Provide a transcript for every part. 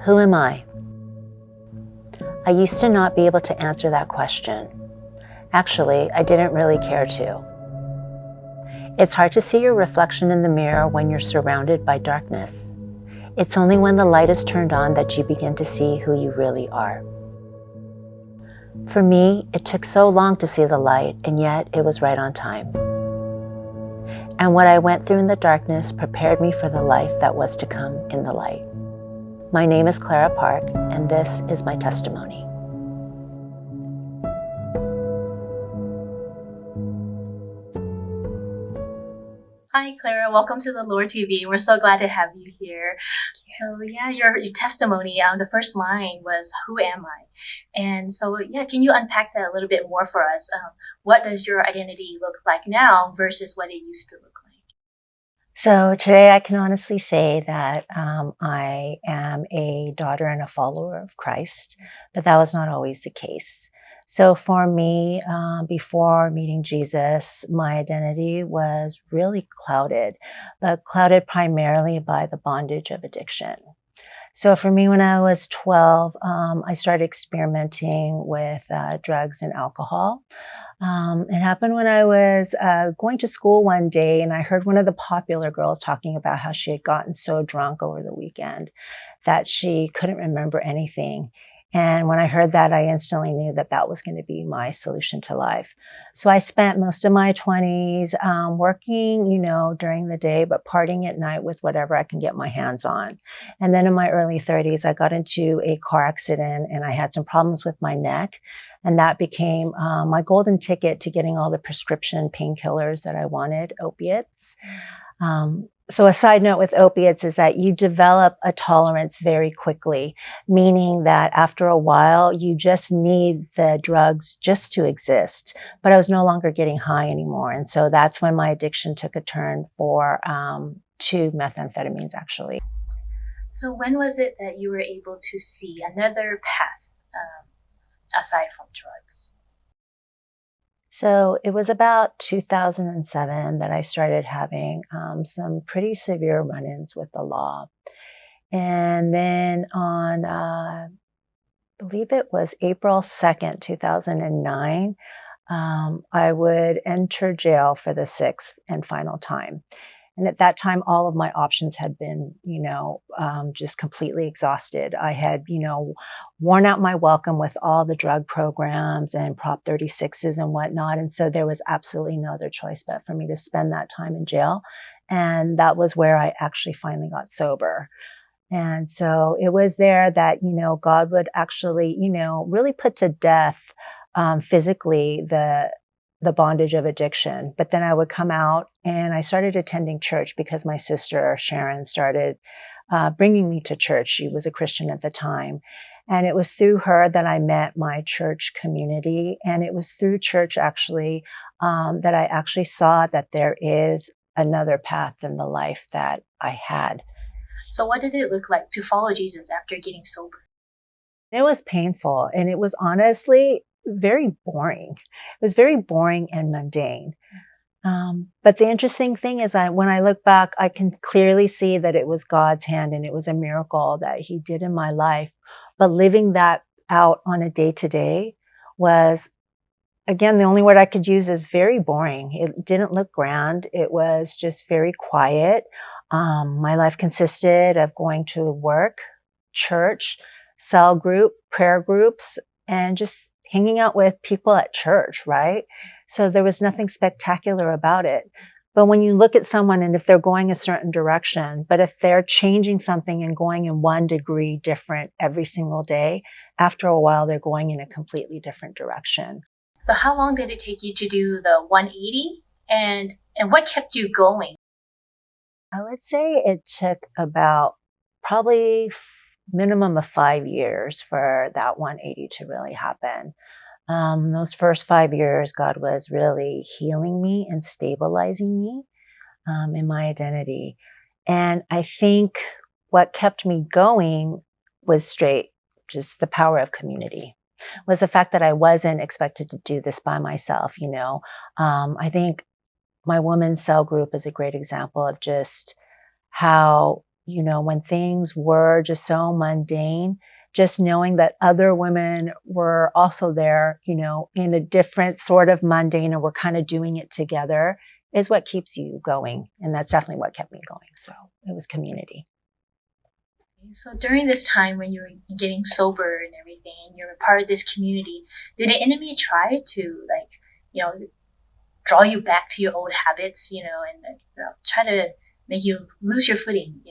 Who am I? I used to not be able to answer that question. Actually, I didn't really care to. It's hard to see your reflection in the mirror when you're surrounded by darkness. It's only when the light is turned on that you begin to see who you really are. For me, it took so long to see the light, and yet it was right on time. And what I went through in the darkness prepared me for the life that was to come in the light. My name is Clara Park, and this is my testimony. Hi, Clara. Welcome to the Lore TV. We're so glad to have you here. So, your testimony, the first line was, "Who am I?" And so, can you unpack that a little bit more for us? What does your identity look like now versus what it used to look like? So today I can honestly say that I am a daughter and a follower of Christ, but that was not always the case. So for me, before meeting Jesus, my identity was really clouded, but clouded primarily by the bondage of addiction. So for me, when I was 12, I started experimenting with drugs and alcohol. It happened when I was going to school one day, and I heard one of the popular girls talking about how she had gotten so drunk over the weekend that she couldn't remember anything. And when I heard that, I instantly knew that that was going to be my solution to life. So I spent most of my 20s working, during the day, but partying at night with whatever I can get my hands on. And then in my early 30s, I got into a car accident and I had some problems with my neck. And that became my golden ticket to getting all the prescription painkillers that I wanted, opiates. So a side note with opiates is that you develop a tolerance very quickly, meaning that after a while, you just need the drugs just to exist. But I was no longer getting high anymore. And so that's when my addiction took a turn to methamphetamines, actually. So, when was it that you were able to see another path aside from drugs? So it was about 2007 that I started having some pretty severe run-ins with the law. And then on, I believe it was April 2nd, 2009, I would enter jail for the sixth and final time. And at that time, all of my options had been, just completely exhausted. I had, worn out my welcome with all the drug programs and Prop 36s and whatnot. And so there was absolutely no other choice but for me to spend that time in jail. And that was where I actually finally got sober. And so it was there that, God would actually, really put to death physically the bondage of addiction. But then I would come out and I started attending church because my sister Sharon started bringing me to church. She was a Christian at the time. And it was through her that I met my church community. And it was through church actually that I actually saw that there is another path in the life that I had. So, what did it look like to follow Jesus after getting sober? It was painful, and it was honestly very boring. It was very boring and mundane. But the interesting thing is that when I look back, I can clearly see that it was God's hand and it was a miracle that He did in my life. But living that out on a day-to-day was, again, the only word I could use is very boring. It didn't look grand. It was just very quiet. My life consisted of going to work, church, cell group, prayer groups, and just hanging out with people at church, right? So there was nothing spectacular about it. But when you look at someone and if they're going a certain direction, but if they're changing something and going in 1 degree different every single day, after a while, they're going in a completely different direction. So, how long did it take you to do the 180? And what kept you going? I would say it took about probably minimum of 5 years for that 180 to really happen. Those first 5 years, God was really healing me and stabilizing me in my identity. And I think what kept me going was just the power of community. Was the fact that I wasn't expected to do this by myself, I think my women's cell group is a great example of just how when things were just so mundane, just knowing that other women were also there, in a different sort of mundane, and we're kind of doing it together is what keeps you going. And that's definitely what kept me going. So it was community. So during this time when you were getting sober and everything, and you're a part of this community, did the enemy try to draw you back to your old habits, and try to make you lose your footing?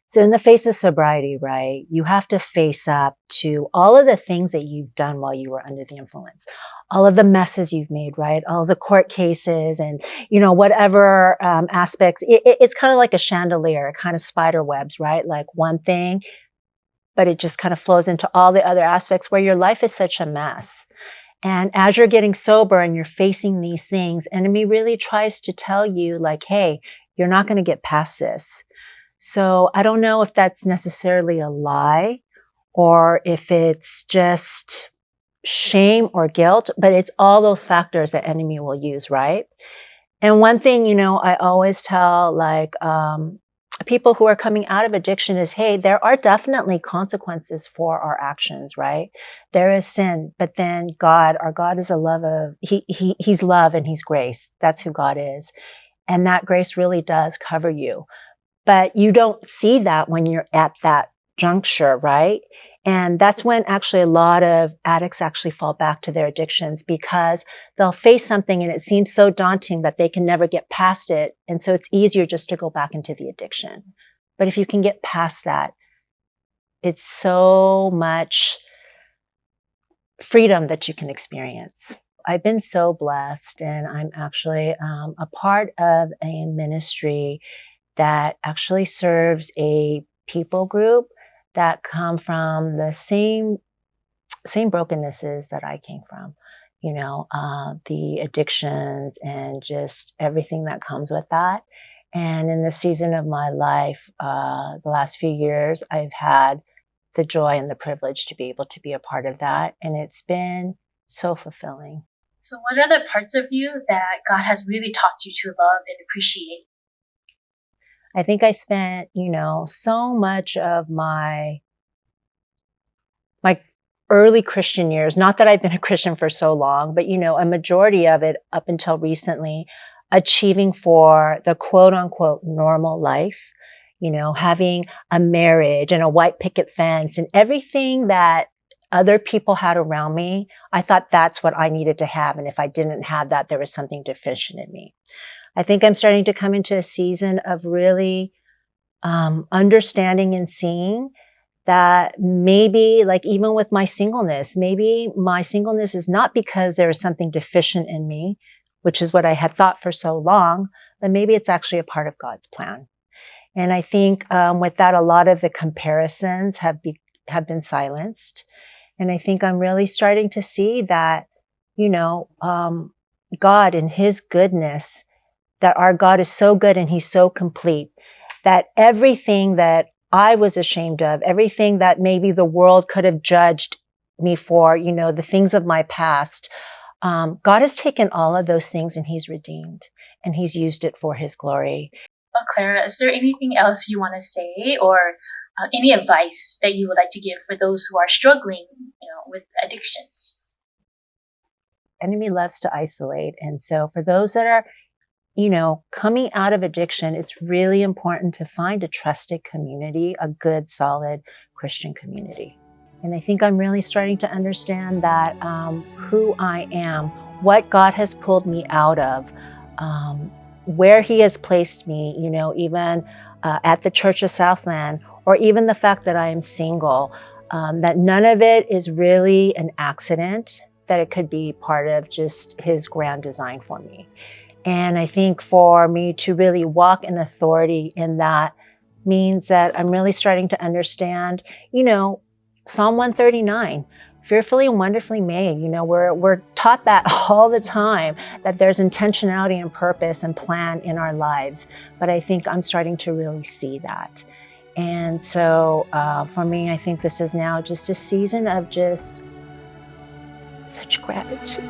So in the face of sobriety, right, you have to face up to all of the things that you've done while you were under the influence, all of the messes you've made, right, all of the court cases and, whatever aspects. It's kind of like a chandelier, kind of spider webs, right, like one thing, but it just kind of flows into all the other aspects where your life is such a mess. And as you're getting sober and you're facing these things, enemy really tries to tell you like, hey, you're not going to get past this. So I don't know if that's necessarily a lie or if it's just shame or guilt, but it's all those factors that enemy will use, right? And one thing, I always tell people who are coming out of addiction is, hey, there are definitely consequences for our actions, right? There is sin, but then our God is he's love and he's grace. That's who God is. And that grace really does cover you. But you don't see that when you're at that juncture, right? And that's when actually a lot of addicts actually fall back to their addictions because they'll face something and it seems so daunting that they can never get past it. And so it's easier just to go back into the addiction. But if you can get past that, it's so much freedom that you can experience. I've been so blessed, and I'm actually a part of a ministry that actually serves a people group that come from the same brokennesses that I came from, the addictions and just everything that comes with that. And in the season of my life, the last few years, I've had the joy and the privilege to be able to be a part of that. And it's been so fulfilling. So what are the parts of you that God has really taught you to love and appreciate? I think I spent, so much of my early Christian years, not that I've been a Christian for so long, but, a majority of it up until recently, achieving for the quote unquote normal life, having a marriage and a white picket fence and everything that other people had around me. I thought that's what I needed to have. And if I didn't have that, there was something deficient in me. I think I'm starting to come into a season of really understanding and seeing that maybe, like even with my singleness, maybe my singleness is not because there is something deficient in me, which is what I had thought for so long, but maybe it's actually a part of God's plan. And I think with that, a lot of the comparisons have been silenced. And I think I'm really starting to see that, God in his goodness, that our God is so good and he's so complete, that everything that I was ashamed of, everything that maybe the world could have judged me for, the things of my past, God has taken all of those things and he's redeemed and he's used it for his glory. Well, Clara, is there anything else you want to say or any advice that you would like to give for those who are struggling, with addictions? Enemy loves to isolate. And so for those that are coming out of addiction, it's really important to find a trusted community, a good, solid Christian community. And I think I'm really starting to understand that who I am, what God has pulled me out of, where he has placed me, even at the Church of Southland, or even the fact that I am single, that none of it is really an accident, that it could be part of just his grand design for me. And I think for me to really walk in authority in that means that I'm really starting to understand, Psalm 139, fearfully and wonderfully made. We're taught that all the time, that there's intentionality and purpose and plan in our lives. But I think I'm starting to really see that. And so for me, I think this is now just a season of just such gratitude.